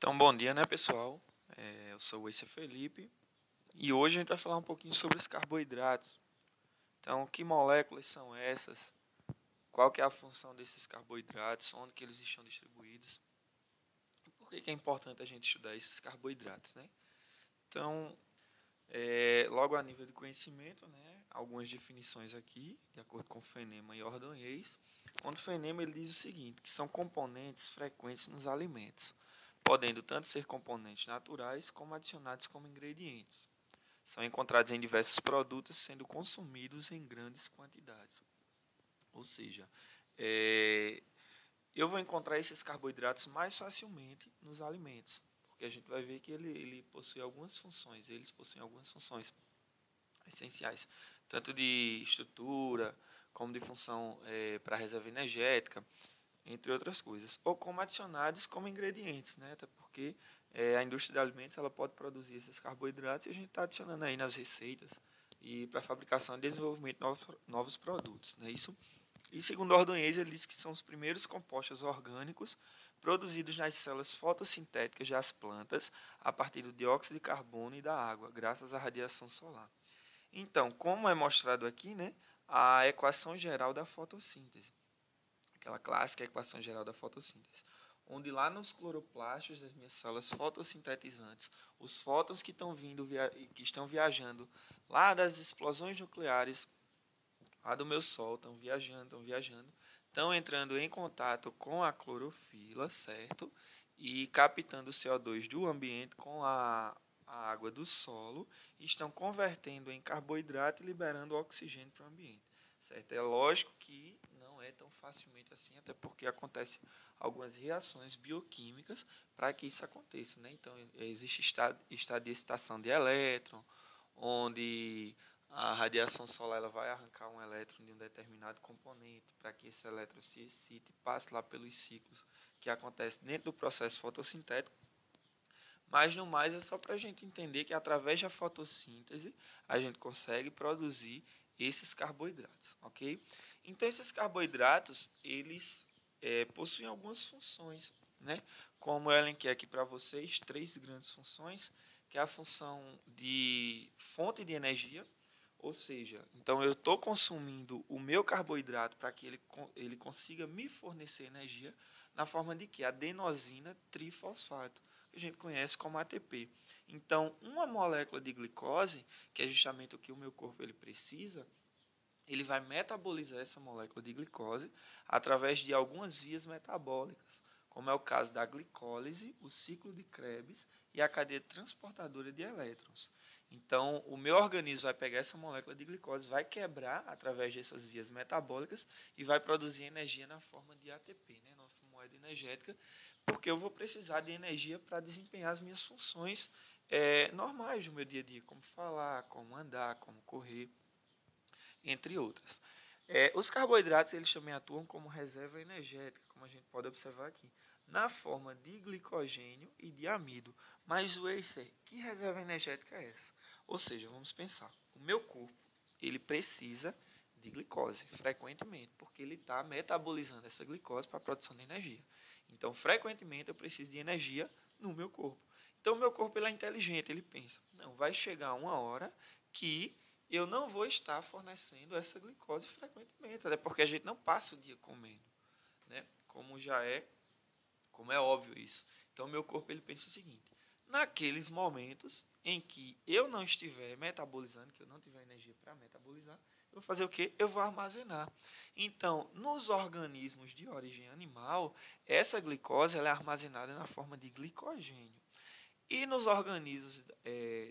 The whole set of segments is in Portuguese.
Então, bom dia, né, pessoal? Eu sou o Esse Felipe e hoje a gente vai falar um pouquinho sobre os carboidratos. Então, que moléculas são essas? Qual que é a função desses carboidratos? Onde que eles estão distribuídos? E por que que é importante a gente estudar esses carboidratos, né? Então, logo a nível de conhecimento, né, algumas definições aqui, de acordo com Fenema e Ordonez, onde Fenema ele diz o seguinte, que são componentes frequentes nos alimentos, podendo tanto ser componentes naturais como adicionados como ingredientes. São encontrados em diversos produtos, sendo consumidos em grandes quantidades. Ou seja, é, eu vou encontrar esses carboidratos mais facilmente nos alimentos, porque a gente vai ver que ele possui algumas funções, eles possuem algumas funções essenciais, tanto de estrutura, como de função para reserva energética, entre outras coisas, ou como adicionados como ingredientes, né? Até porque a indústria de alimentos ela pode produzir esses carboidratos e a gente está adicionando aí nas receitas e para fabricação e desenvolvimento de novos produtos, né? Isso. E segundo Ordonez, ele diz que são os primeiros compostos orgânicos produzidos nas células fotossintéticas das plantas a partir do dióxido de carbono e da água, graças à radiação solar. Então, como é mostrado aqui, né, a equação geral da fotossíntese, aquela clássica equação geral da fotossíntese, onde lá nos cloroplastos das minhas células fotossintetizantes, os fótons que estão viajando lá das explosões nucleares lá do meu Sol, estão entrando em contato com a clorofila, certo? E captando o CO2 do ambiente com a água do solo, e estão convertendo em carboidrato e liberando oxigênio para o ambiente, certo? É lógico que não é tão facilmente assim, até porque acontecem algumas reações bioquímicas para que isso aconteça, né? Então, existe estado de excitação de elétron, onde a radiação solar ela vai arrancar um elétron de um determinado componente para que esse elétron se excite e passe lá pelos ciclos que acontecem dentro do processo fotossintético. Mas no mais é só para a gente entender que através da fotossíntese a gente consegue produzir esses carboidratos, ok? Então esses carboidratos eles possuem algumas funções, né? Como eu elenquei aqui para vocês, três grandes funções, que é a função de fonte de energia, ou seja, então eu estou consumindo o meu carboidrato para que ele consiga me fornecer energia na forma de que? Adenosina trifosfato, que a gente conhece como ATP. Então, uma molécula de glicose, que é justamente o que o meu corpo ele precisa, ele vai metabolizar essa molécula de glicose através de algumas vias metabólicas, como é o caso da glicólise, o ciclo de Krebs e a cadeia transportadora de elétrons. Então, o meu organismo vai pegar essa molécula de glicose, vai quebrar através dessas vias metabólicas e vai produzir energia na forma de ATP, né, nossa moeda energética, porque eu vou precisar de energia para desempenhar as minhas funções normais do meu dia a dia, como falar, como andar, como correr, entre outras. Os carboidratos eles também atuam como reserva energética, como a gente pode observar aqui, na forma de glicogênio e de amido. Mas o que reserva energética é essa? Ou seja, vamos pensar, o meu corpo ele precisa de glicose frequentemente, porque ele está metabolizando essa glicose para a produção de energia. Então, frequentemente eu preciso de energia no meu corpo. Então, o meu corpo ele é inteligente, ele pensa, não, vai chegar uma hora que eu não vou estar fornecendo essa glicose frequentemente, até porque a gente não passa o dia comendo, né? Como é óbvio isso. Então, meu corpo ele pensa o seguinte: naqueles momentos em que eu não estiver metabolizando, que eu não tiver energia para metabolizar, eu vou fazer o quê? Eu vou armazenar. Então, nos organismos de origem animal, essa glicose ela é armazenada na forma de glicogênio. E nos organismos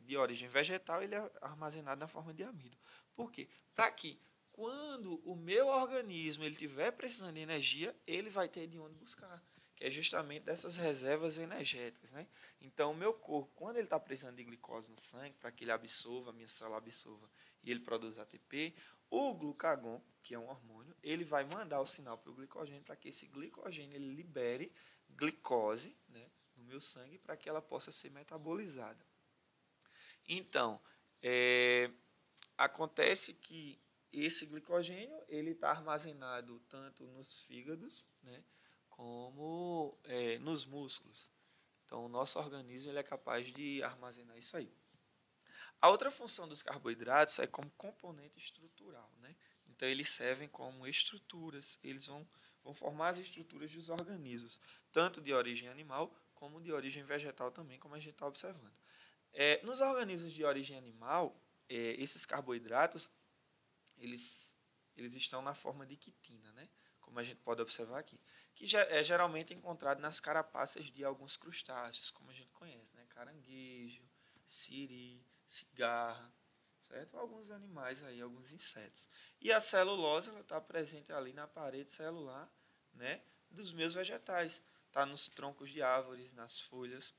de origem vegetal, ele é armazenado na forma de amido. Por quê? Para que quando o meu organismo ele estiver precisando de energia, ele vai ter de onde buscar, que é justamente dessas reservas energéticas. Né? Então, o meu corpo, quando ele está precisando de glicose no sangue, para que ele absorva, a minha célula absorva e ele produza ATP, o glucagon, que é um hormônio, ele vai mandar o sinal para o glicogênio, para que esse glicogênio ele libere glicose, né, no meu sangue para que ela possa ser metabolizada. Então, acontece que esse glicogênio ele está armazenado tanto nos fígados, né, como nos músculos. Então, o nosso organismo ele é capaz de armazenar isso aí. A outra função dos carboidratos é como componente estrutural, né? Então, eles servem como estruturas, eles vão formar as estruturas dos organismos, tanto de origem animal como de origem vegetal também, como a gente está observando. Nos organismos de origem animal, esses carboidratos, eles, eles estão na forma de quitina, né? Como a gente pode observar aqui, que já é geralmente encontrado nas carapaças de alguns crustáceos, como a gente conhece, né? Caranguejo, siri, cigarra, certo? Alguns animais aí, alguns insetos. E a celulose, ela está presente ali na parede celular, né? Dos meus vegetais. Está nos troncos de árvores, nas folhas,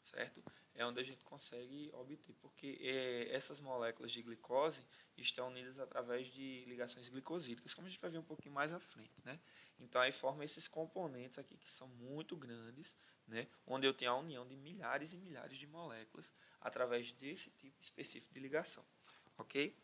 certo? É onde a gente consegue obter, porque essas moléculas de glicose estão unidas através de ligações glicosídicas, como a gente vai ver um pouquinho mais à frente, né? Então aí forma esses componentes aqui que são muito grandes, né? Onde eu tenho a união de milhares e milhares de moléculas através desse tipo específico de ligação, ok?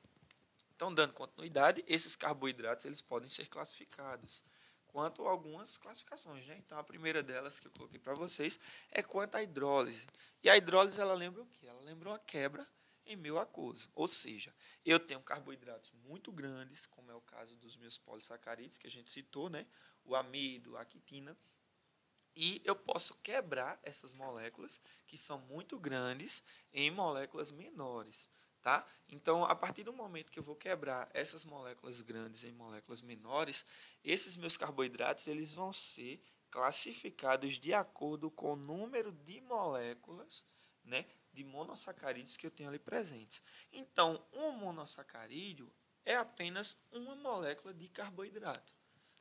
Então, dando continuidade, esses carboidratos eles podem ser classificados quanto a algumas classificações, né? Então, a primeira delas que eu coloquei para vocês é quanto à hidrólise. E a hidrólise, ela lembra o quê? Ela lembra uma quebra em meio aquoso. Ou seja, eu tenho carboidratos muito grandes, como é o caso dos meus polissacarídeos, que a gente citou, né? O amido, a quitina. E eu posso quebrar essas moléculas, que são muito grandes, em moléculas menores. Tá? Então, a partir do momento que eu vou quebrar essas moléculas grandes em moléculas menores, esses meus carboidratos eles vão ser classificados de acordo com o número de moléculas, né, de monossacarídeos que eu tenho ali presentes. Então, um monossacarídeo é apenas uma molécula de carboidrato,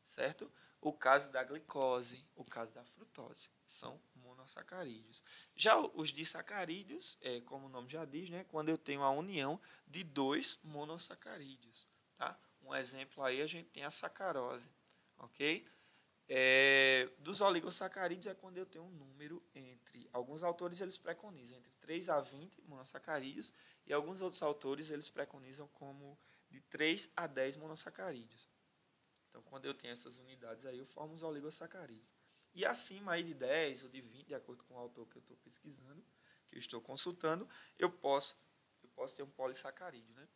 certo? O caso da glicose, o caso da frutose, são monossacarídeos. Já os disacarídeos, como o nome já diz, né, quando eu tenho a união de dois monossacarídeos. Tá? Um exemplo aí a gente tem a sacarose. Ok? Dos oligossacarídeos é quando eu tenho um número entre, alguns autores eles preconizam entre 3 a 20 monossacarídeos e alguns outros autores eles preconizam como de 3 a 10 monossacarídeos. Então, quando eu tenho essas unidades aí, eu formo os oligossacarídeos. E acima aí de 10 ou de 20, de acordo com o autor que eu estou pesquisando, que eu estou consultando, eu posso ter um polissacarídeo, né?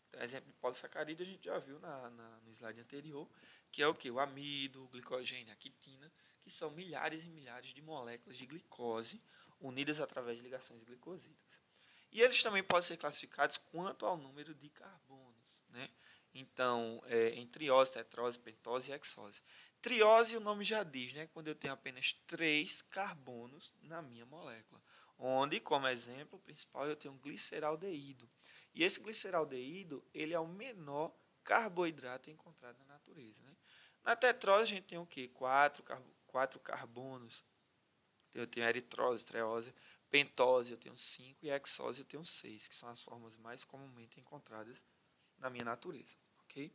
Então, exemplo de polissacarídeo a gente já viu no slide anterior, que é o que? O amido, o glicogênio, a quitina, que são milhares e milhares de moléculas de glicose unidas através de ligações glicosídicas. E eles também podem ser classificados quanto ao número de carbonos, né? Então, em triose, tetrose, pentose e hexose. Triose, o nome já diz, né? Quando eu tenho apenas 3 carbonos na minha molécula. Onde, como exemplo principal, eu tenho um gliceraldeído. E esse gliceraldeído, ele é o menor carboidrato encontrado na natureza, né? Na tetrose, a gente tem o quê? 4 carbonos. Eu tenho eritrose, treose, pentose, eu tenho 5 e hexose, eu tenho 6, que são as formas mais comumente encontradas na minha natureza, ok?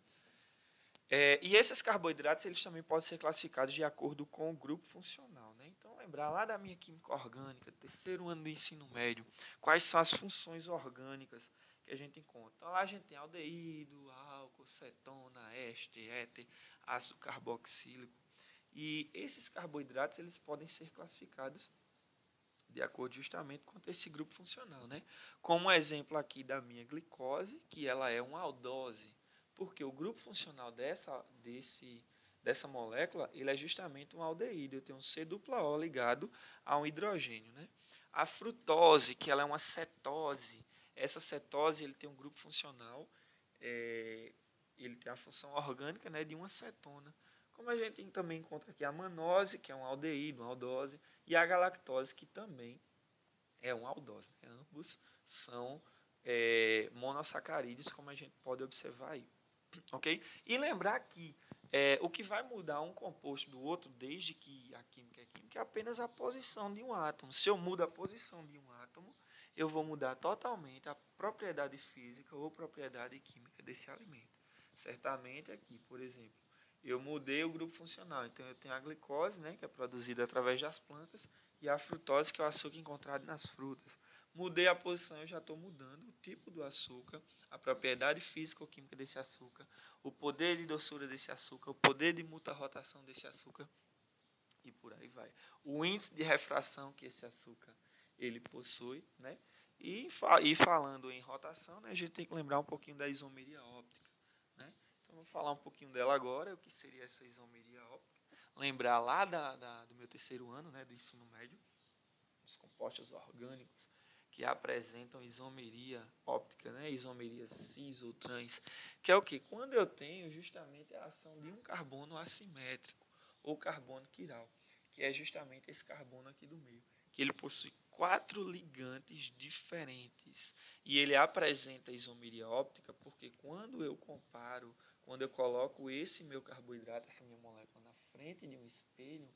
E esses carboidratos eles também podem ser classificados de acordo com o grupo funcional, né? Então, lembrar lá da minha química orgânica, terceiro ano do ensino médio, quais são as funções orgânicas que a gente encontra. Então, lá a gente tem aldeído, álcool, cetona, éster, éter, ácido carboxílico. E esses carboidratos eles podem ser classificados de acordo justamente com esse grupo funcional, né? Como exemplo aqui da minha glicose, que ela é uma aldose, porque o grupo funcional dessa molécula, ele é justamente um aldeído, eu tenho um C-O ligado a um hidrogênio, né? A frutose, que ela é uma cetose, essa cetose ele tem um grupo funcional, ele tem a função orgânica, né, de uma cetona. Como a gente também encontra aqui a manose, que é um aldeído, uma aldose, e a galactose, que também é uma aldose. Né? Ambos são monossacarídeos, como a gente pode observar aí. Okay? E lembrar que o que vai mudar um composto do outro, desde que a química é química, é apenas a posição de um átomo. Se eu mudo a posição de um átomo, eu vou mudar totalmente a propriedade física ou propriedade química desse alimento. Certamente aqui, por exemplo, eu mudei o grupo funcional. Então, eu tenho a glicose, né, que é produzida através das plantas, e a frutose, que é o açúcar encontrado nas frutas. Mudei a posição, eu já estou mudando o tipo do açúcar, a propriedade física ou química desse açúcar, o poder de doçura desse açúcar, o poder de mutarrotação desse açúcar, e por aí vai. o índice de refração que esse açúcar ele possui, né? E falando em rotação, né, a gente tem que lembrar um pouquinho da isomeria óptica, né? Então, vou falar um pouquinho dela agora, o que seria essa isomeria óptica. Lembrar lá do meu terceiro ano, né, do ensino médio, os compostos orgânicos que apresentam isomeria óptica, né, isomeria cis ou trans, que é o que? Quando eu tenho justamente a ação de um carbono assimétrico ou carbono quiral, que é justamente esse carbono aqui do meio, que ele possui 4 ligantes diferentes. E ele apresenta isomeria óptica porque quando eu comparo, quando eu coloco esse meu carboidrato, essa minha molécula na frente de um espelho,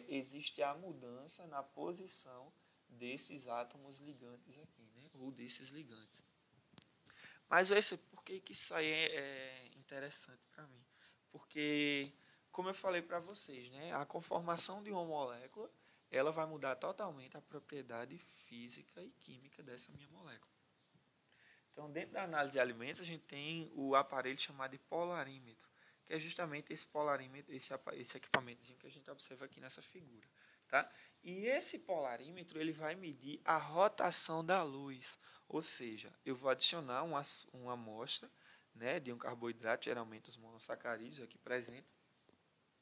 existe a mudança na posição desses átomos ligantes aqui, né? Ou desses ligantes. Mas por que isso aí é interessante para mim? Porque, como eu falei para vocês, né, a conformação de uma molécula ela vai mudar totalmente a propriedade física e química dessa minha molécula. Então, dentro da análise de alimentos, a gente tem o aparelho chamado de polarímetro, que é justamente esse polarímetro, esse equipamentozinho que a gente observa aqui nessa figura. Tá? E esse polarímetro ele vai medir a rotação da luz, ou seja, eu vou adicionar uma amostra, né, de um carboidrato, geralmente os monossacarídeos aqui presentes,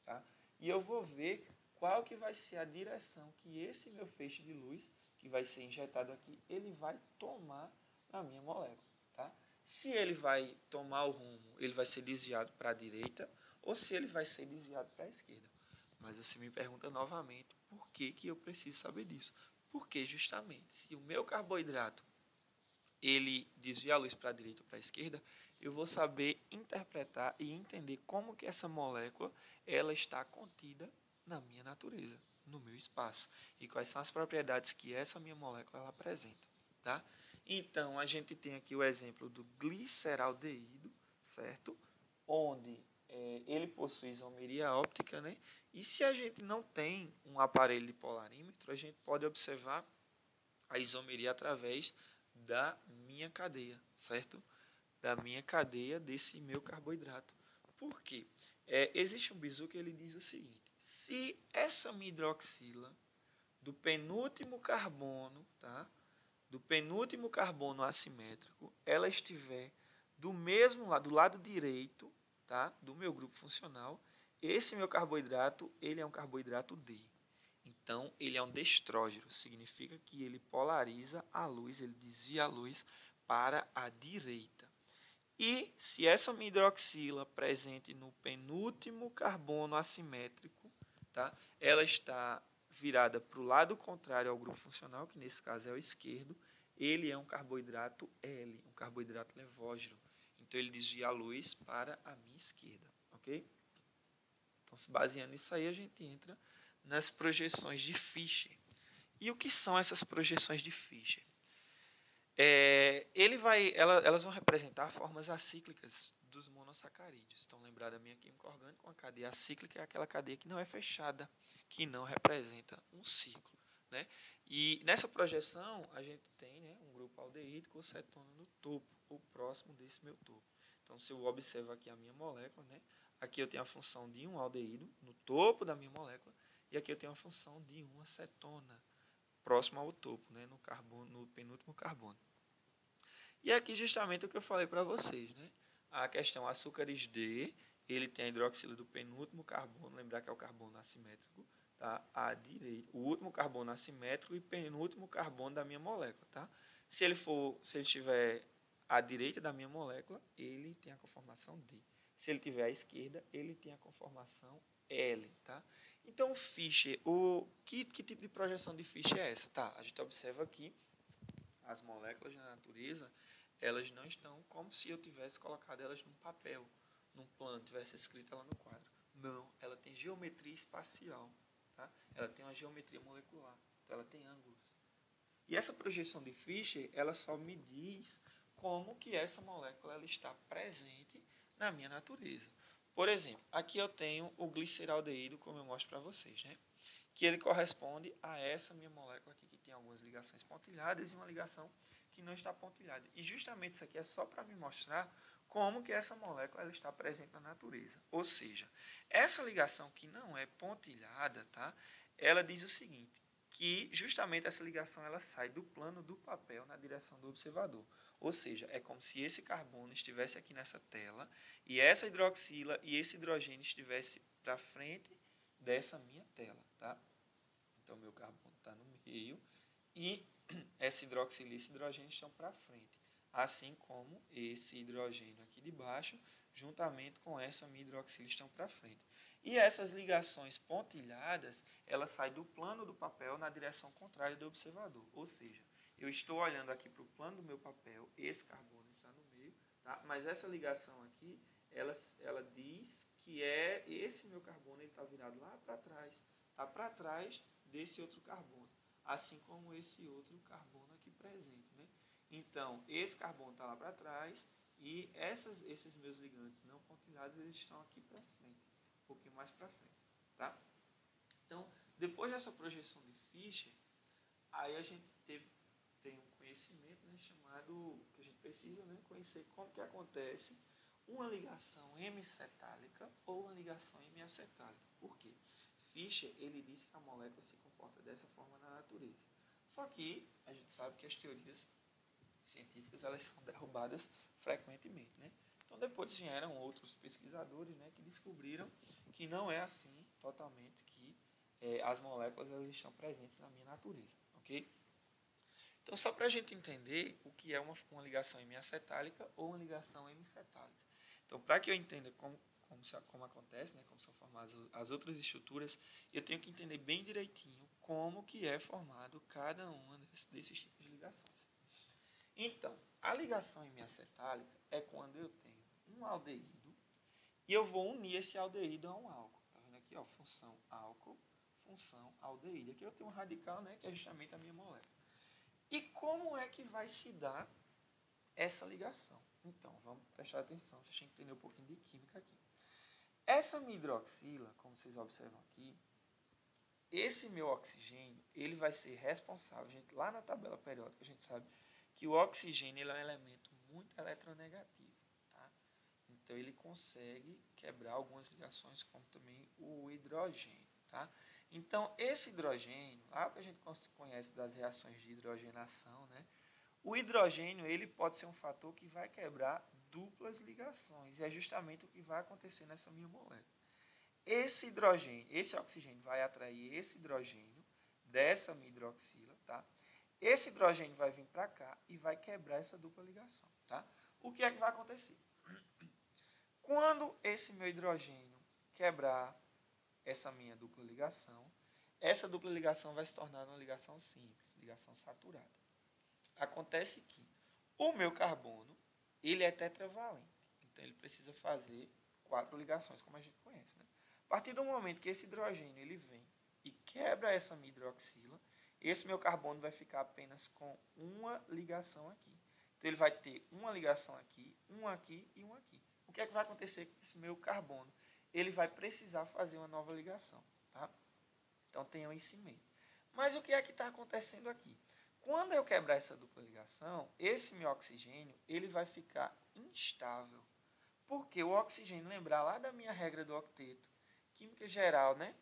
tá? E eu vou ver qual que vai ser a direção que esse meu feixe de luz, que vai ser injetado aqui, ele vai tomar na minha molécula. Tá? Se ele vai tomar o rumo, ele vai ser desviado para a direita, ou se ele vai ser desviado para a esquerda. Mas você me pergunta novamente, por que eu preciso saber disso? Porque justamente, se o meu carboidrato ele desvia a luz para a direita ou para a esquerda, eu vou saber interpretar e entender como que essa molécula ela está contida na minha natureza, no meu espaço, e quais são as propriedades que essa minha molécula ela apresenta. Tá? Então, a gente tem aqui o exemplo do gliceraldeído, certo? Onde ele possui isomeria óptica, né? E se a gente não tem um aparelho de polarímetro, a gente pode observar a isomeria através da minha cadeia, certo? Da minha cadeia desse meu carboidrato. Por quê? Existe um bizu que ele diz o seguinte: se essa hidroxila do penúltimo carbono, tá? Do penúltimo carbono assimétrico, ela estiver do mesmo lado, do lado direito, tá? Do meu grupo funcional, esse meu carboidrato, ele é um carboidrato D. Então, ele é um destrógeno, significa que ele polariza a luz, ele desvia a luz para a direita. E se essa hidroxila presente no penúltimo carbono assimétrico, tá, ela está virada para o lado contrário ao grupo funcional, que nesse caso é o esquerdo, ele é um carboidrato L, um carboidrato levógeno. Então, ele desvia a luz para a minha esquerda, ok? Então, se baseando nisso aí, a gente entra nas projeções de Fischer. E o que são essas projeções de Fischer? Elas vão representar formas acíclicas dos monossacarídeos. Então, lembrar da minha química orgânica, uma cadeia acíclica é aquela cadeia que não é fechada, que não representa um ciclo. Né? E nessa projeção, a gente tem, né, um grupo aldeído com cetona no topo, ou próximo desse meu topo. Então, se eu observo aqui a minha molécula, né, aqui eu tenho a função de um aldeído no topo da minha molécula, e aqui eu tenho a função de uma cetona, próximo ao topo, né, no penúltimo carbono. E aqui justamente o que eu falei para vocês, né? A questão açúcares D, ele tem a hidroxila do penúltimo carbono, lembrar que é o carbono assimétrico, tá? À direita, o último carbono assimétrico e penúltimo carbono da minha molécula, tá? Se ele estiver à direita da minha molécula, ele tem a conformação D. Se ele estiver à esquerda, ele tem a conformação L, tá? Então, Fischer, que tipo de projeção de Fischer é essa? Tá, a gente observa aqui as moléculas na natureza, elas não estão como se eu tivesse colocado elas num papel, num plano, tivesse escrito ela no quadro. Não, ela tem geometria espacial, tá? Ela tem uma geometria molecular, então ela tem ângulos. E essa projeção de Fischer, ela só me diz como que essa molécula ela está presente na minha natureza. Por exemplo, aqui eu tenho o gliceraldeído, como eu mostro para vocês, né? Que ele corresponde a essa minha molécula aqui, que tem algumas ligações pontilhadas e uma ligação que não está pontilhada. E justamente isso aqui é só para me mostrar como que essa molécula ela está presente na natureza. Ou seja, essa ligação que não é pontilhada, tá? ela diz o seguinte, que justamente essa ligação ela sai do plano do papel na direção do observador. Ou seja, é como se esse carbono estivesse aqui nessa tela e essa hidroxila e esse hidrogênio estivesse para frente dessa minha tela, tá? Então, meu carbono está no meio e essa hidroxila e esse hidrogênio estão para frente, assim como esse hidrogênio aqui de baixo, juntamente com essa minha hidroxila, estão para frente. E essas ligações pontilhadas, elas saem do plano do papel na direção contrária do observador. Ou seja, eu estou olhando aqui para o plano do meu papel, esse carbono está no meio, tá? Mas essa ligação aqui, ela diz que esse meu carbono está virado lá para trás, está para trás desse outro carbono, assim como esse outro carbono aqui presente, né? Então, esse carbono está lá para trás e esses meus ligantes não pontilhados, eles estão aqui para frente, um pouquinho mais para frente, tá? Então, depois dessa projeção de Fischer, aí a gente tem um conhecimento, né, chamado, que a gente precisa, né, conhecer como que acontece uma ligação hemicetálica ou uma ligação hemiacetálica. Por quê? Fischer, ele disse que a molécula se comporta dessa forma na natureza. Só que a gente sabe que as teorias científicas elas são derrubadas frequentemente, né? Então depois vieram outros pesquisadores, né, que descobriram que não é assim totalmente que as moléculas elas estão presentes na minha natureza, ok? Então só para a gente entender o que é uma ligação hemiacetálica ou uma ligação hemicetálica. Então para que eu entenda como acontece, né, como são formadas as outras estruturas, eu tenho que entender bem direitinho como que é formado cada uma desses tipos de ligações. Então, a ligação hemiacetálica é quando eu tenho um aldeído e eu vou unir esse aldeído a um álcool. Tá vendo aqui, ó, função álcool, função aldeído. Aqui eu tenho um radical, né, que é justamente a minha molécula. E como é que vai se dar essa ligação? Então, vamos prestar atenção, vocês têm que entender um pouquinho de química aqui. Essa minha hidroxila, como vocês observam aqui, esse meu oxigênio, ele vai ser responsável, gente, lá na tabela periódica a gente sabe que o oxigênio ele é um elemento muito eletronegativo, tá? Então ele consegue quebrar algumas ligações, como também o hidrogênio, tá? Então esse hidrogênio, lá que a gente conhece das reações de hidrogenação, né? O hidrogênio ele pode ser um fator que vai quebrar duplas ligações, e é justamente o que vai acontecer nessa minha molécula. Esse hidrogênio, esse oxigênio vai atrair esse hidrogênio dessa minha hidroxila, tá? Esse hidrogênio vai vir para cá e vai quebrar essa dupla ligação, tá? O que é que vai acontecer? Quando esse meu hidrogênio quebrar essa minha dupla ligação, essa dupla ligação vai se tornar uma ligação simples, ligação saturada. Acontece que o meu carbono, ele é tetravalente, então ele precisa fazer 4 ligações, como a gente conhece, né? A partir do momento que esse hidrogênio ele vem e quebra essa minha hidroxila, esse meu carbono vai ficar apenas com uma ligação aqui. Então ele vai ter uma ligação aqui, uma aqui e uma aqui. O que é que vai acontecer com esse meu carbono? Ele vai precisar fazer uma nova ligação, tá? Então tenham isso em mente. Mas o que é que está acontecendo aqui? Quando eu quebrar essa dupla ligação, esse meu oxigênio ele vai ficar instável. Porque o oxigênio, lembrar lá da minha regra do octeto, química geral, né?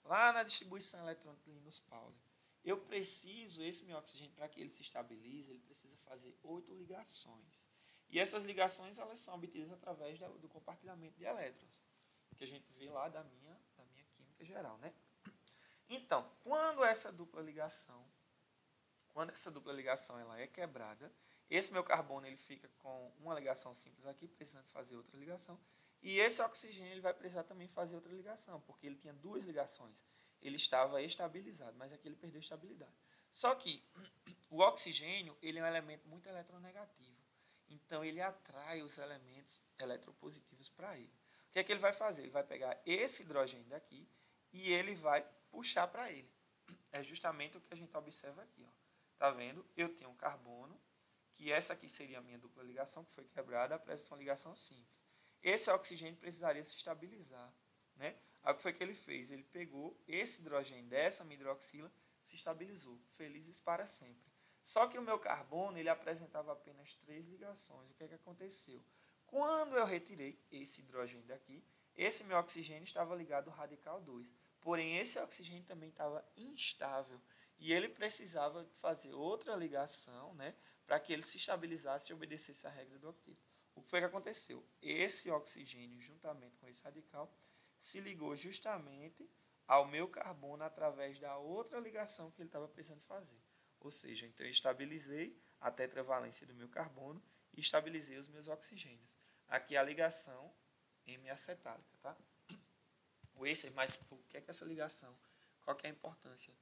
Lá na distribuição eletrônica de Linus Pauling, eu preciso, esse meu oxigênio, para que ele se estabilize, ele precisa fazer 8 ligações. E essas ligações elas são obtidas através do compartilhamento de elétrons, que a gente vê lá da minha química geral, né? Então, quando essa dupla ligação ela é quebrada, esse meu carbono ele fica com uma ligação simples aqui, precisando fazer outra ligação, e esse oxigênio ele vai precisar também fazer outra ligação, porque ele tinha 2 ligações. Ele estava estabilizado, mas aqui ele perdeu estabilidade. Só que o oxigênio ele é um elemento muito eletronegativo, então ele atrai os elementos eletropositivos para ele. O que é que ele vai fazer? Ele vai pegar esse hidrogênio daqui e ele vai puxar para ele. É justamente o que a gente observa aqui, ó. Tá vendo? Eu tenho um carbono, que essa aqui seria a minha dupla ligação, que foi quebrada, apresenta uma ligação simples. Esse oxigênio precisaria se estabilizar, né? Aí o que foi que ele fez? Ele pegou esse hidrogênio dessa minha hidroxila, se estabilizou, felizes para sempre. Só que o meu carbono, ele apresentava apenas 3 ligações. O que é que aconteceu? Quando eu retirei esse hidrogênio daqui, esse meu oxigênio estava ligado ao radical 2. Porém, esse oxigênio também estava instável e ele precisava fazer outra ligação, né, para que ele se estabilizasse e obedecesse a regra do octeto. O que foi que aconteceu? Esse oxigênio, juntamente com esse radical, se ligou justamente ao meu carbono através da outra ligação que ele estava precisando fazer. Ou seja, então eu estabilizei a tetravalência do meu carbono e estabilizei os meus oxigênios. Aqui a ligação M-acetálica, tá? Mas o que é que essa ligação? Qual que é a importância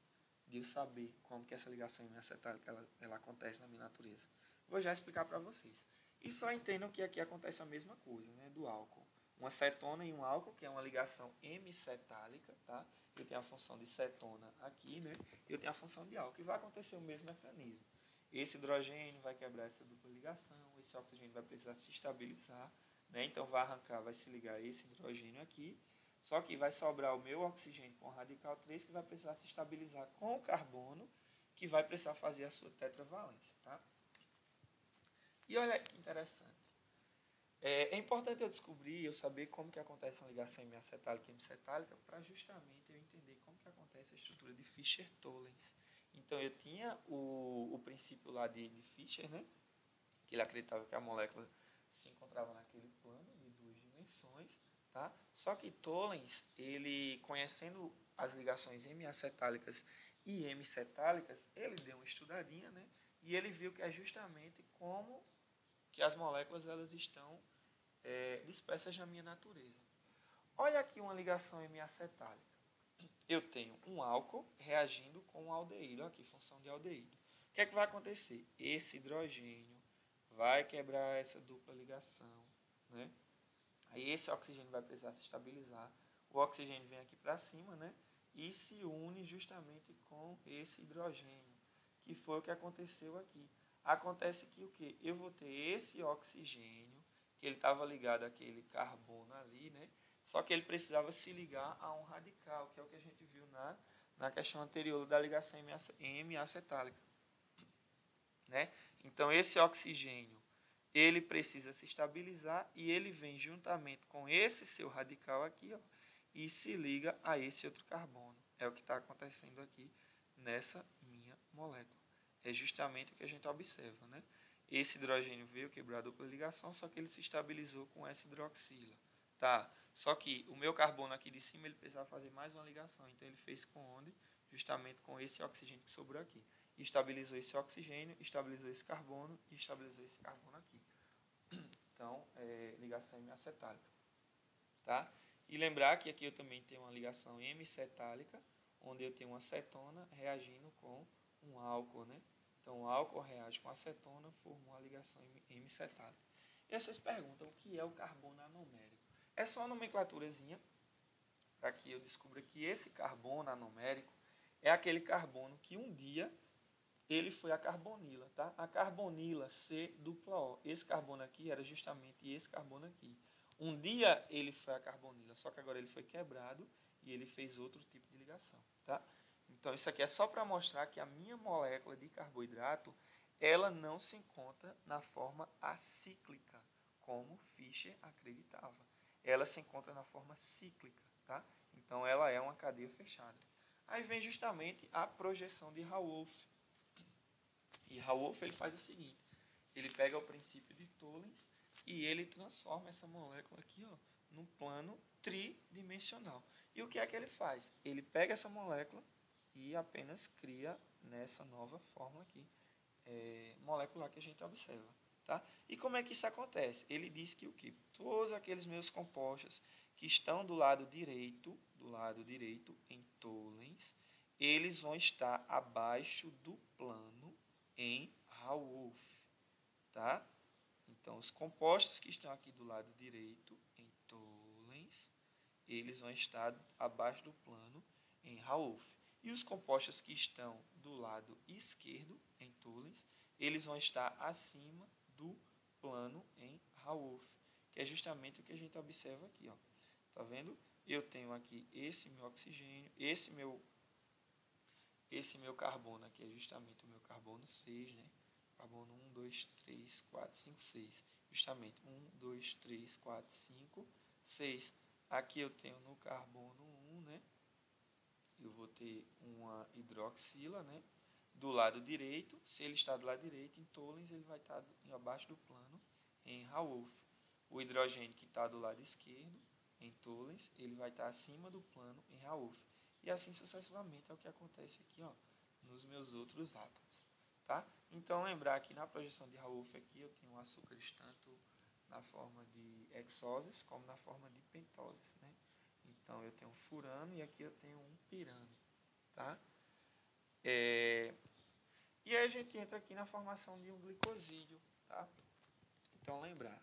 de eu saber como que essa ligação M-acetálica ela acontece na minha natureza? Vou já explicar para vocês. E só entendam que aqui acontece a mesma coisa, né, do álcool. Uma cetona e um álcool, que é uma ligação hemicetálica, tá? Eu tenho a função de cetona aqui, né? Eu tenho a função de álcool. E vai acontecer o mesmo mecanismo. Esse hidrogênio vai quebrar essa dupla ligação, esse oxigênio vai precisar se estabilizar, né? Então vai arrancar, vai se ligar esse hidrogênio aqui. Só que vai sobrar o meu oxigênio com o radical 3, que vai precisar se estabilizar com o carbono, que vai precisar fazer a sua tetravalência, tá? E olha que interessante. É importante eu descobrir, eu saber como que acontece uma ligação hemiacetálica e hemicetálica para justamente eu entender como que acontece a estrutura de Fischer-Tollens. Então eu tinha o princípio lá de Fischer, né? Que ele acreditava que a molécula se encontrava naquele plano de duas dimensões, tá? Só que Tollens, ele conhecendo as ligações hemiacetálicas e hemicetálicas, ele deu uma estudadinha, né? E ele viu que é justamente como que as moléculas elas estão dispersas na minha natureza. Olha aqui uma ligação hemiacetálica. Eu tenho um álcool reagindo com um aldeído. Aqui, função de aldeído. O que é que vai acontecer? Esse hidrogênio vai quebrar essa dupla ligação, né? Aí esse oxigênio vai precisar se estabilizar. O oxigênio vem aqui para cima, né? E se une justamente com esse hidrogênio, que foi o que aconteceu aqui. Acontece que o quê? Eu vou ter esse oxigênio, que ele estava ligado àquele carbono ali, né? Só que ele precisava se ligar a um radical, que é o que a gente viu na questão anterior da ligação M-acetálica, né? Então, esse oxigênio, ele precisa se estabilizar e ele vem juntamente com esse seu radical aqui, ó, e se liga a esse outro carbono. É o que está acontecendo aqui nessa minha molécula. É justamente o que a gente observa, né? Esse hidrogênio veio quebrar a dupla ligação, só que ele se estabilizou com essa hidroxila. Tá? Só que o meu carbono aqui de cima, ele precisava fazer mais uma ligação. Então, ele fez com onde? Justamente com esse oxigênio que sobrou aqui. Estabilizou esse oxigênio, estabilizou esse carbono e estabilizou esse carbono aqui. Então, ligação hemiacetálica. Tá? E lembrar que aqui eu também tenho uma ligação hemicetálica, onde eu tenho uma cetona reagindo com um álcool, né? Então, o álcool reage com a acetona, formou a ligação hemicetálica. E aí vocês perguntam o que é o carbono anomérico. É só uma nomenclaturazinha para que eu descubra que esse carbono anomérico é aquele carbono que um dia ele foi a carbonila, tá? A carbonila C-O. Esse carbono aqui era justamente esse carbono aqui. Um dia ele foi a carbonila, só que agora ele foi quebrado e ele fez outro tipo de ligação, tá? Então isso aqui é só para mostrar que a minha molécula de carboidrato, ela não se encontra na forma acíclica, como Fischer acreditava. Ela se encontra na forma cíclica, tá? Então ela é uma cadeia fechada. Aí vem justamente a projeção de Raouf. E Raouf ele faz o seguinte, ele pega o princípio de Tollens e ele transforma essa molécula aqui, ó, num plano tridimensional. E o que é que ele faz? Ele pega essa molécula e apenas cria nessa nova fórmula aqui, molecular que a gente observa. Tá? E como é que isso acontece? Ele diz que o que? Todos aqueles meus compostos que estão do lado direito em Tollens, eles vão estar abaixo do plano em Raouf, tá? Então, os compostos que estão aqui do lado direito em Tollens, eles vão estar abaixo do plano em Raouf. E os compostos que estão do lado esquerdo em Tollens, eles vão estar acima do plano em Raouf, que é justamente o que a gente observa aqui, ó. Tá vendo? Eu tenho aqui esse meu oxigênio, esse meu carbono aqui é justamente o meu carbono 6, né? Carbono 1, 2, 3, 4, 5, 6. Justamente 1, 2, 3, 4, 5, 6. Aqui eu tenho no carbono 1, né? eu vou ter uma hidroxila, né? Do lado direito. Se ele está do lado direito, em Tollens, ele vai estar abaixo do plano em Raouf. O hidrogênio que está do lado esquerdo, em Tollens, ele vai estar acima do plano em Raouf. E assim sucessivamente é o que acontece aqui, ó, nos meus outros átomos. Tá? Então, lembrar que na projeção de Raouf aqui eu tenho açúcares tanto na forma de hexoses como na forma de pentoses, né? Então, eu tenho um furano e aqui eu tenho um pirano, tá? E aí a gente entra aqui na formação de um glicosídeo, tá? Então, lembrar,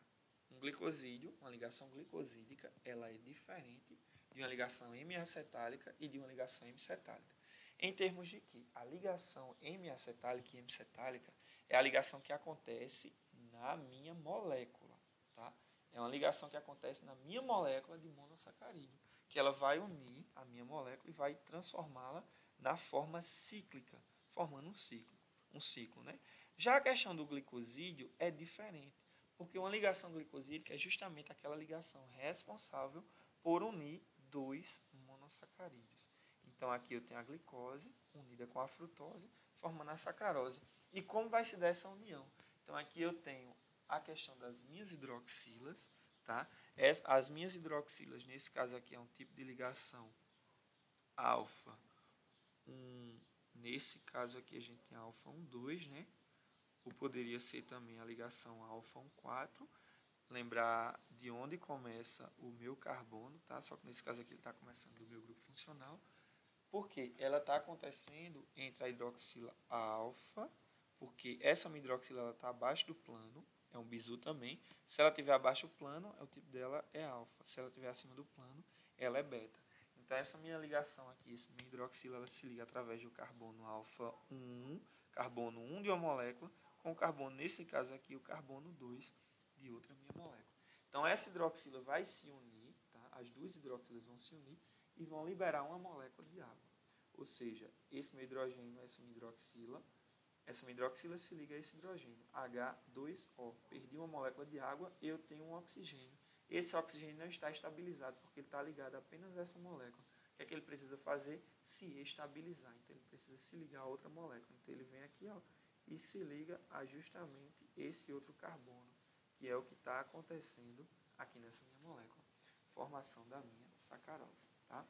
um glicosídeo, uma ligação glicosídica, ela é diferente de uma ligação hemiacetálica e de uma ligação hemicetálica. Em termos de que a ligação hemiacetálica e hemicetálica é a ligação que acontece na minha molécula, tá? É uma ligação que acontece na minha molécula de monossacarídeo, que ela vai unir a minha molécula e vai transformá-la na forma cíclica, formando um ciclo, né? Já a questão do glicosídeo é diferente, porque uma ligação glicosídica é justamente aquela ligação responsável por unir dois monossacarídeos. Então, aqui eu tenho a glicose unida com a frutose, formando a sacarose. E como vai se dar essa união? Então, aqui eu tenho a questão das minhas hidroxilas, tá? As minhas hidroxilas, nesse caso aqui, é um tipo de ligação alfa 1. Nesse caso aqui, a gente tem alfa 1, 2, né? Ou poderia ser também a ligação alfa 1, 4. Lembrar de onde começa o meu carbono, tá? Só que nesse caso aqui ele está começando do meu grupo funcional. Porque ela está acontecendo entre a hidroxila alfa, porque essa minha hidroxila está abaixo do plano, é um bisu também. Se ela estiver abaixo do plano, o tipo dela é alfa. Se ela estiver acima do plano, ela é beta. Então, essa minha ligação aqui, essa minha hidroxila, ela se liga através do carbono alfa 1, carbono 1 de uma molécula, com o carbono, nesse caso aqui, o carbono 2 de outra minha molécula. Então, essa hidroxila vai se unir, tá? As duas hidroxilas vão se unir e vão liberar uma molécula de água. Ou seja, esse meu hidrogênio, essa minha hidroxila se liga a esse hidrogênio, H2O. Perdi uma molécula de água, eu tenho um oxigênio. Esse oxigênio não está estabilizado, porque ele está ligado apenas a essa molécula. O que é que ele precisa fazer? Se estabilizar. Então, ele precisa se ligar a outra molécula. Então, ele vem aqui, ó, e se liga a justamente esse outro carbono, que é o que está acontecendo aqui nessa minha molécula. Formação da minha sacarose, tá?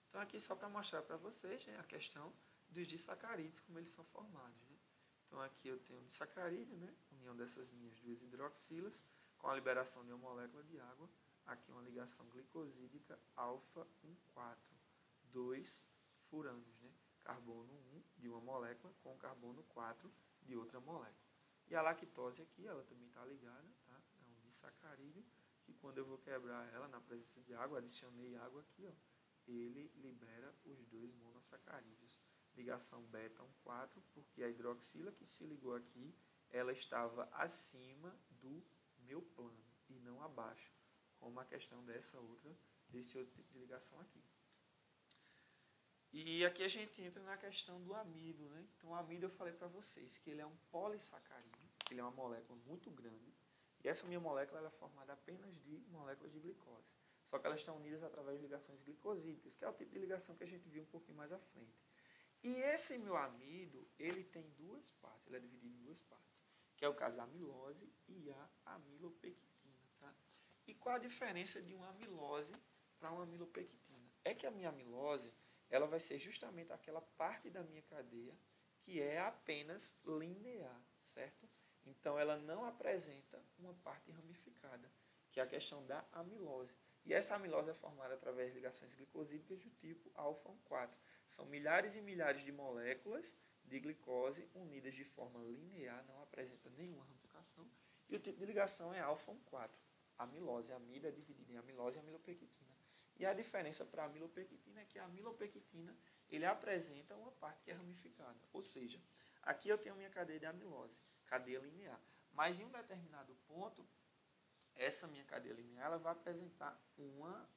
Então, aqui só para mostrar para vocês, né, a questão dos disacarídeos, como eles são formados, né? Então, aqui eu tenho um disacarídeo, né, união dessas minhas duas hidroxilas, com a liberação de uma molécula de água. Aqui uma ligação glicosídica alfa 1, 4, 2 furanos, né? Carbono 1 de uma molécula com carbono 4 de outra molécula. E a lactose aqui, ela também está ligada, tá? É um disacarídeo que quando eu vou quebrar ela na presença de água, adicionei água aqui, ó, ele libera os dois monossacarídeos. Ligação beta 1, 4, porque a hidroxila que se ligou aqui, ela estava acima do meu plano e não abaixo, como a questão desse outro tipo de ligação aqui. E aqui a gente entra na questão do amido, né? Então, o amido eu falei para vocês que ele é um polissacarídeo, ele é uma molécula muito grande, e essa minha molécula ela é formada apenas de moléculas de glicose. Só que elas estão unidas através de ligações glicosídicas, que é o tipo de ligação que a gente viu um pouquinho mais à frente. E esse meu amido, ele tem duas partes, ele é dividido em duas partes, que é o caso da amilose e a amilopectina, tá? E qual a diferença de uma amilose para uma amilopectina? É que a minha amilose, ela vai ser justamente aquela parte da minha cadeia que é apenas linear, certo? Então, ela não apresenta uma parte ramificada, que é a questão da amilose. E essa amilose é formada através de ligações glicosídicas do tipo alfa 1, 4. São milhares e milhares de moléculas de glicose unidas de forma linear, não apresenta nenhuma ramificação. E o tipo de ligação é alfa 1, 4. Amilose, a amida é dividida em amilose e amilopectina. E a diferença para a amilopectina é que a amilopectina ele apresenta uma parte que é ramificada. Ou seja, aqui eu tenho minha cadeia de amilose, cadeia linear. Mas em um determinado ponto, essa minha cadeia linear ela vai apresentar uma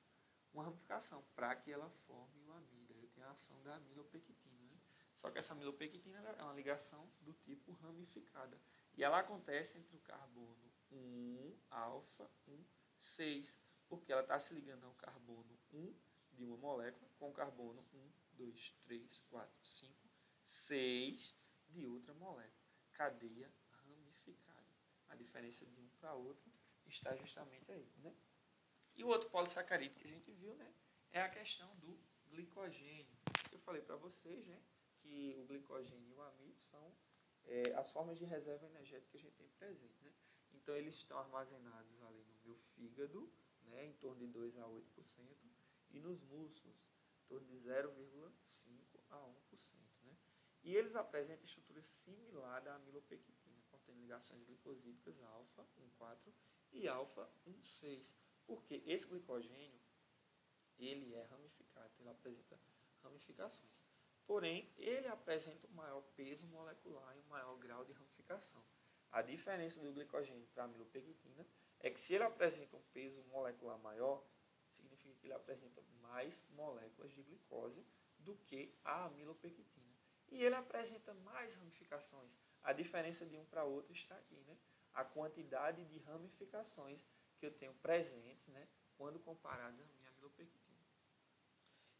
ramificação para que ela forme o amida. Eu tenho a ação da amilopectina. Né? Só que essa amilopectina é uma ligação do tipo ramificada. E ela acontece entre o carbono 1, alfa, 1, 6, porque ela está se ligando ao carbono 1 de uma molécula com o carbono 1 2, 3, 4, 5, 6 de outra molécula. Cadeia ramificada. A diferença de um para outro está justamente aí, né? E o outro polissacarídeo que a gente viu, né, é a questão do glicogênio. Eu falei para vocês, né, que o glicogênio e o amido são as formas de reserva energética que a gente tem presente, né? Então, eles estão armazenados ali no meu fígado, né, em torno de 2 a 8%, e nos músculos, em torno de 0,5 a 1%, né? E eles apresentam estrutura similar à amilopectina, contendo ligações glicosídicas alfa 1,4 e alfa 1,6. Porque esse glicogênio, ele é ramificado, ele apresenta ramificações. Porém, ele apresenta um maior peso molecular e um maior grau de ramificação. A diferença do glicogênio para a amilopectina é que se ele apresenta um peso molecular maior, significa que ele apresenta mais moléculas de glicose do que a amilopectina. E ele apresenta mais ramificações. A diferença de um para outro está aqui, né? A quantidade de ramificações que eu tenho presentes, né, quando comparadas à minha amilopectina.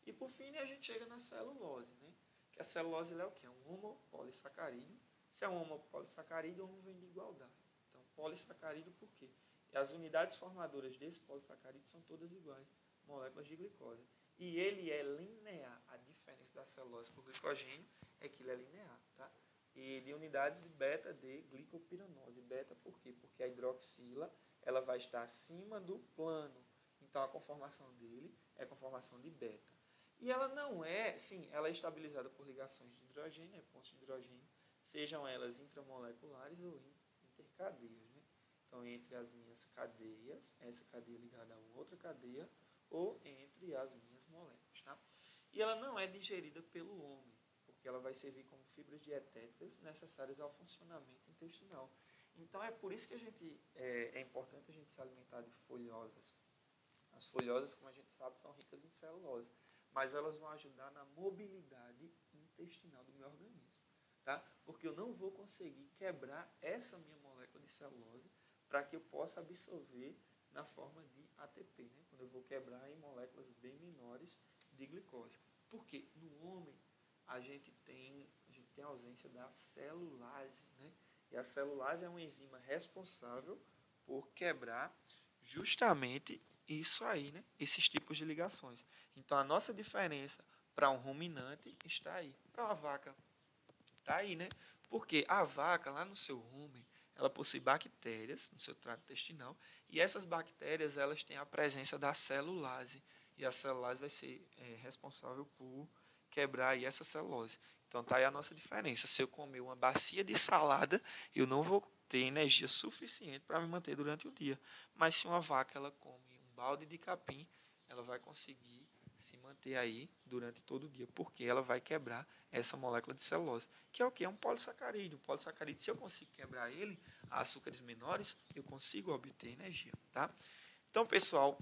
E por fim, a gente chega na celulose, né? Que a celulose é o quê? É um homopolissacarídeo. Se é um homopolissacarídeo, homo vem de igualdade. Então, polissacarídeo por quê? E as unidades formadoras desse polissacarídeo são todas iguais, moléculas de glicose. E ele é linear. A diferença da celulose para o glicogênio é que ele é linear, tá? E de unidades beta de glicopiranose. Beta por quê? Porque a hidroxila ela vai estar acima do plano. Então, a conformação dele é a conformação de beta. E ela não é, sim, ela é estabilizada por ligações de hidrogênio, pontos de hidrogênio, sejam elas intramoleculares ou intercadeias, né? Então, entre as minhas cadeias, essa cadeia ligada a uma outra cadeia, ou entre as minhas moléculas, tá? E ela não é digerida pelo homem, porque ela vai servir como fibras dietéticas necessárias ao funcionamento intestinal. Então, é por isso que é importante a gente se alimentar de folhosas. As folhosas, como a gente sabe, são ricas em celulose, mas elas vão ajudar na mobilidade intestinal do meu organismo, tá? Porque eu não vou conseguir quebrar essa minha molécula de celulose para que eu possa absorver na forma de ATP, né? Quando eu vou quebrar em moléculas bem menores de glicose. Porque no homem a gente tem a ausência da celulase, né? E a celulase é uma enzima responsável por quebrar justamente isso aí, né? Esses tipos de ligações. Então, a nossa diferença para um ruminante está aí. Para uma vaca, está aí, né? Porque a vaca, lá no seu rumen, ela possui bactérias no seu trato intestinal, e essas bactérias, elas têm a presença da celulase, e a celulase vai ser responsável por quebrar aí essa celulose. Então, está aí a nossa diferença. Se eu comer uma bacia de salada, eu não vou ter energia suficiente para me manter durante o dia. Mas se uma vaca ela come um balde de capim, ela vai conseguir se manter aí durante todo o dia, porque ela vai quebrar essa molécula de celulose, que é o que? É um polissacarídeo. Um polissacarídeo, se eu consigo quebrar ele a açúcares menores, eu consigo obter energia, tá? Então, pessoal,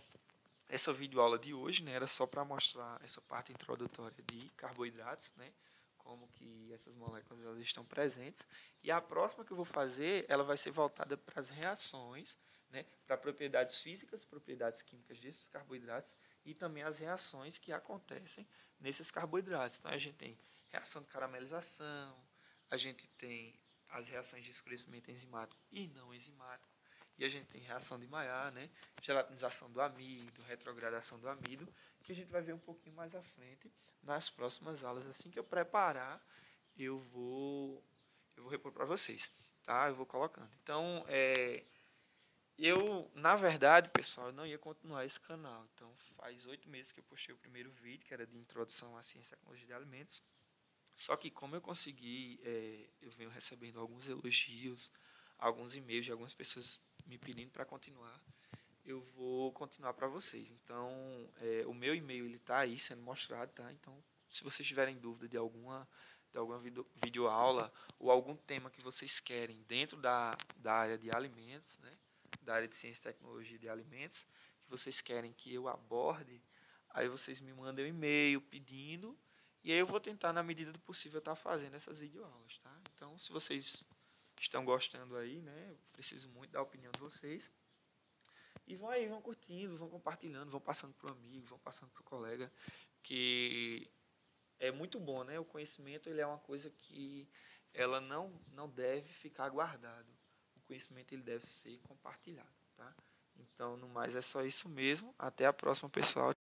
essa videoaula de hoje, né, era só para mostrar essa parte introdutória de carboidratos, né, como que essas moléculas elas estão presentes. E a próxima que eu vou fazer, ela vai ser voltada para as reações, né, para propriedades físicas, propriedades químicas desses carboidratos e também as reações que acontecem nesses carboidratos. Então, a gente tem reação de caramelização, a gente tem as reações de escurecimento enzimático e não enzimático, e a gente tem reação de Maillard, né, gelatinização do amido, retrogradação do amido, que a gente vai ver um pouquinho mais à frente nas próximas aulas. Assim que eu preparar, eu vou repor para vocês, tá? Eu vou colocando. Então, na verdade, pessoal, eu não ia continuar esse canal. Então, faz 8 meses que eu postei o primeiro vídeo, que era de introdução à ciência e tecnologia de alimentos. Só que como eu consegui, eu venho recebendo alguns elogios, alguns e-mails de algumas pessoas me pedindo para continuar, eu vou continuar para vocês. Então, o meu e-mail ele está aí sendo mostrado, tá? Então, se vocês tiverem dúvida de alguma videoaula ou algum tema que vocês querem dentro da área de alimentos, né? Da área de ciência e tecnologia de alimentos, que vocês querem que eu aborde, aí vocês me mandam um e-mail pedindo, e aí eu vou tentar, na medida do possível, estar fazendo essas videoaulas, tá? Então, se vocês estão gostando aí, né? Eu preciso muito da opinião de vocês. E vão aí, vão curtindo, vão compartilhando, vão passando para o amigo, vão passando para o colega, que é muito bom, né? O conhecimento ele é uma coisa que ela não deve ficar guardado. O conhecimento ele deve ser compartilhado, tá? Então, no mais é só isso mesmo. Até a próxima, pessoal.